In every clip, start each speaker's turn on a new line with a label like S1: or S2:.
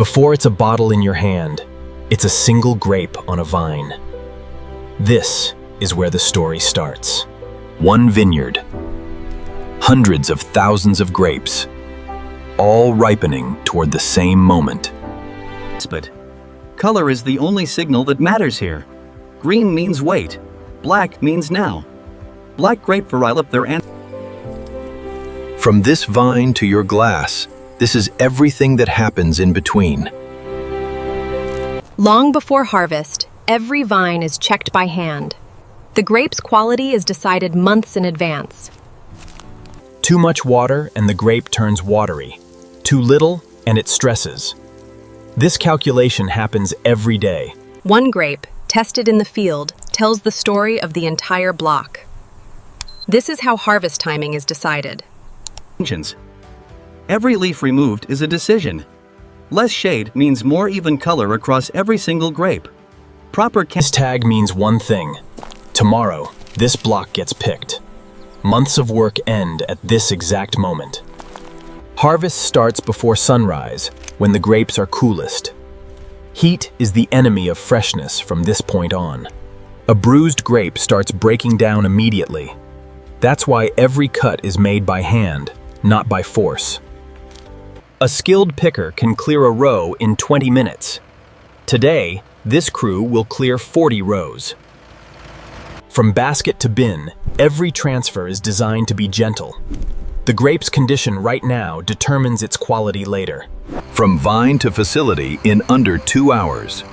S1: Before it's a bottle in your hand, it's a single grape on a vine. This is where the story starts. One vineyard, hundreds of thousands of grapes, all ripening toward the same moment.
S2: But color is the only signal that matters here. Green means wait, black means now. Black grape variety their
S1: From this vine to your glass, this is everything that happens in between.
S3: Long before harvest, every vine is checked by hand. The grape's quality is decided months in advance.
S1: Too much water and the grape turns watery. Too little and it stresses. This calculation happens every day.
S3: One grape, tested in the field, tells the story of the entire block. This is how harvest timing is decided.
S2: Every leaf removed is a decision. Less shade means more even color across every single grape.
S1: This tag means one thing. Tomorrow, this block gets picked. Months of work end at this exact moment. Harvest starts before sunrise, when the grapes are coolest. Heat is the enemy of freshness from this point on. A bruised grape starts breaking down immediately. That's why every cut is made by hand, not by force. A skilled picker can clear a row in 20 minutes. Today, this crew will clear 40 rows. From basket to bin, every transfer is designed to be gentle. The grape's condition right now determines its quality later.
S4: From vine to facility in under 2 hours.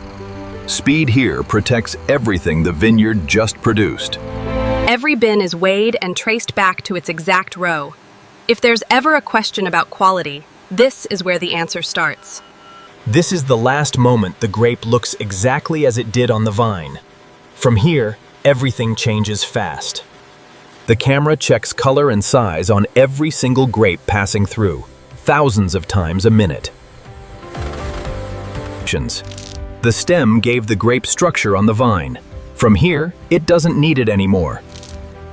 S4: Speed here protects everything the vineyard just produced.
S3: Every bin is weighed and traced back to its exact row. If there's ever a question about quality, this is where the answer starts.
S1: This is the last moment the grape looks exactly as it did on the vine. From here, everything changes fast. The camera checks color and size on every single grape passing through, thousands of times a minute. The stem gave the grape structure on the vine. From here, it doesn't need it anymore.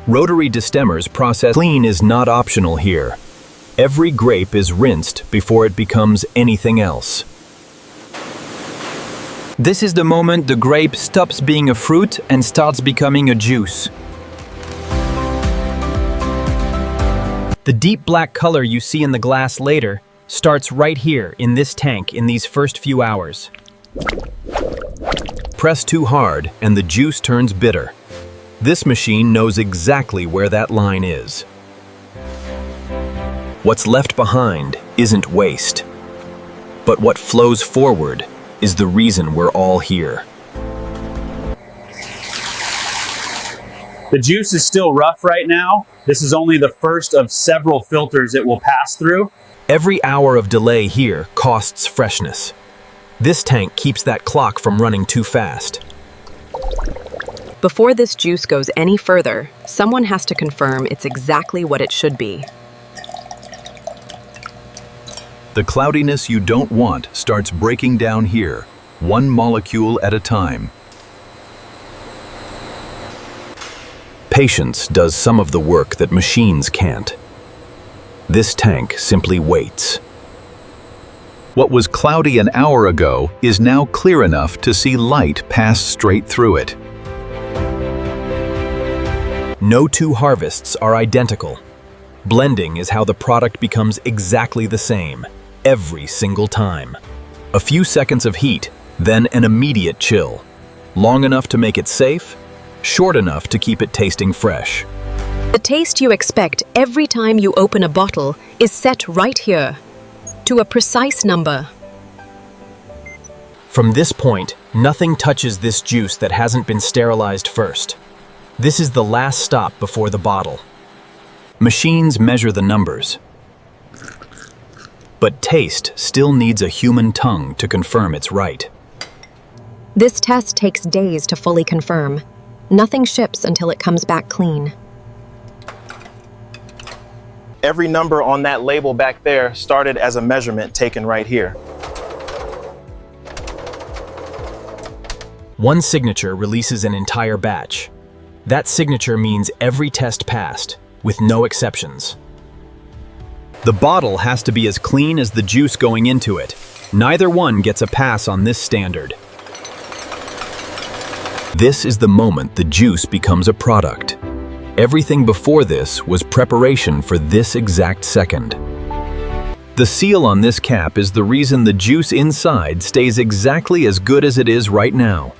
S1: Rotary destemmers process. Clean is not optional here. Every grape is rinsed before it becomes anything else.
S5: This is the moment the grape stops being a fruit and starts becoming a juice.
S1: The deep black color you see in the glass later starts right here in this tank in these first few hours.
S4: Press too hard and the juice turns bitter. This machine knows exactly where that line is.
S1: What's left behind isn't waste, but what flows forward is the reason we're all here.
S6: The juice is still rough right now. This is only the first of several filters it will pass through.
S1: Every hour of delay here costs freshness. This tank keeps that clock from running too fast.
S3: Before this juice goes any further, someone has to confirm it's exactly what it should be.
S4: The cloudiness you don't want starts breaking down here, one molecule at a time.
S1: Patience does some of the work that machines can't. This tank simply waits.
S4: What was cloudy an hour ago is now clear enough to see light pass straight through it.
S1: No two harvests are identical. Blending is how the product becomes exactly the same, every single time. A few seconds of heat, then an immediate chill. Long enough to make it safe, short enough to keep it tasting fresh.
S3: The taste you expect every time you open a bottle is set right here, to a precise number.
S1: From this point, nothing touches this juice that hasn't been sterilized first. This is the last stop before the bottle. Machines measure the numbers. But taste still needs a human tongue to confirm it's right.
S3: This test takes days to fully confirm. Nothing ships until it comes back clean.
S7: Every number on that label back there started as a measurement taken right here.
S1: One signature releases an entire batch. That signature means every test passed, with no exceptions. The bottle has to be as clean as the juice going into it, Neither one gets a pass on this standard. This is the moment the juice becomes a product. Everything before this was preparation for this exact second. The seal on this cap is the reason the juice inside stays exactly as good as it is right now.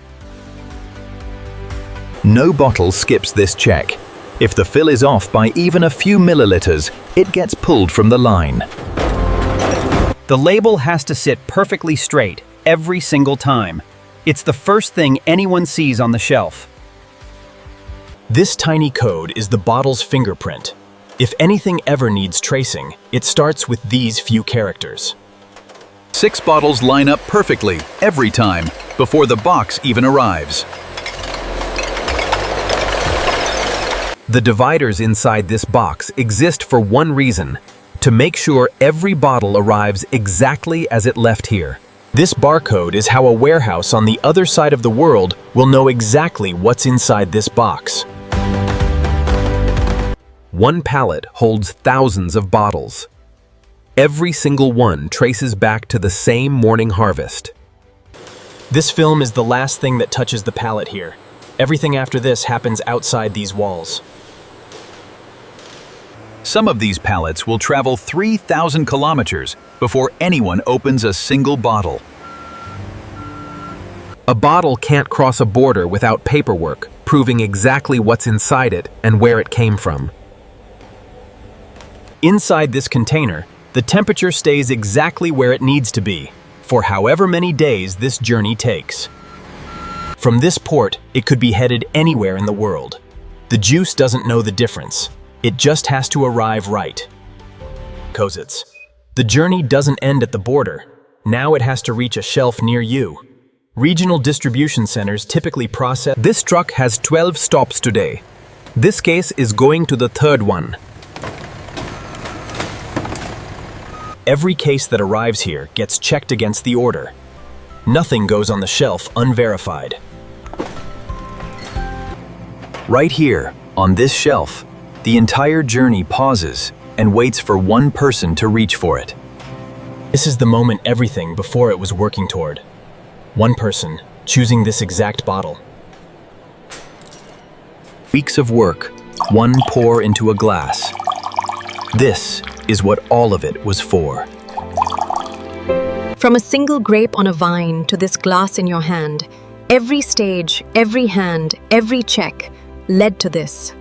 S1: No bottle skips this check. If the fill is off by even a few milliliters, it gets pulled from the line.
S5: The label has to sit perfectly straight every single time. It's the first thing anyone sees on the shelf.
S1: This tiny code is the bottle's fingerprint. If anything ever needs tracing, it starts with these few characters.
S4: 6 bottles line up perfectly every time before the box even arrives.
S1: The dividers inside this box exist for one reason: to make sure every bottle arrives exactly as it left here. This barcode is how a warehouse on the other side of the world will know exactly what's inside this box. One pallet holds thousands of bottles. Every single one traces back to the same morning harvest. This film is the last thing that touches the pallet here. Everything after this happens outside these walls.
S4: Some of these pallets will travel 3,000 kilometers before anyone opens a single bottle.
S1: A bottle can't cross a border without paperwork proving exactly what's inside it and where it came from. Inside this container, the temperature stays exactly where it needs to be, for however many days this journey takes. From this port, it could be headed anywhere in the world. The juice doesn't know the difference. It just has to arrive right. Kozits. The journey doesn't end at the border. Now it has to reach a shelf near you. Regional distribution centers typically process. This truck has 12 stops today. This case is going to the third one. Every case that arrives here gets checked against the order. Nothing goes on the shelf unverified. Right here, on this shelf, the entire journey pauses and waits for one person to reach for it. This is the moment everything before it was working toward. One person choosing this exact bottle. Weeks of work, one pour into a glass. This is what all of it was for.
S3: From a single grape on a vine to this glass in your hand, every stage, every hand, every check led to this.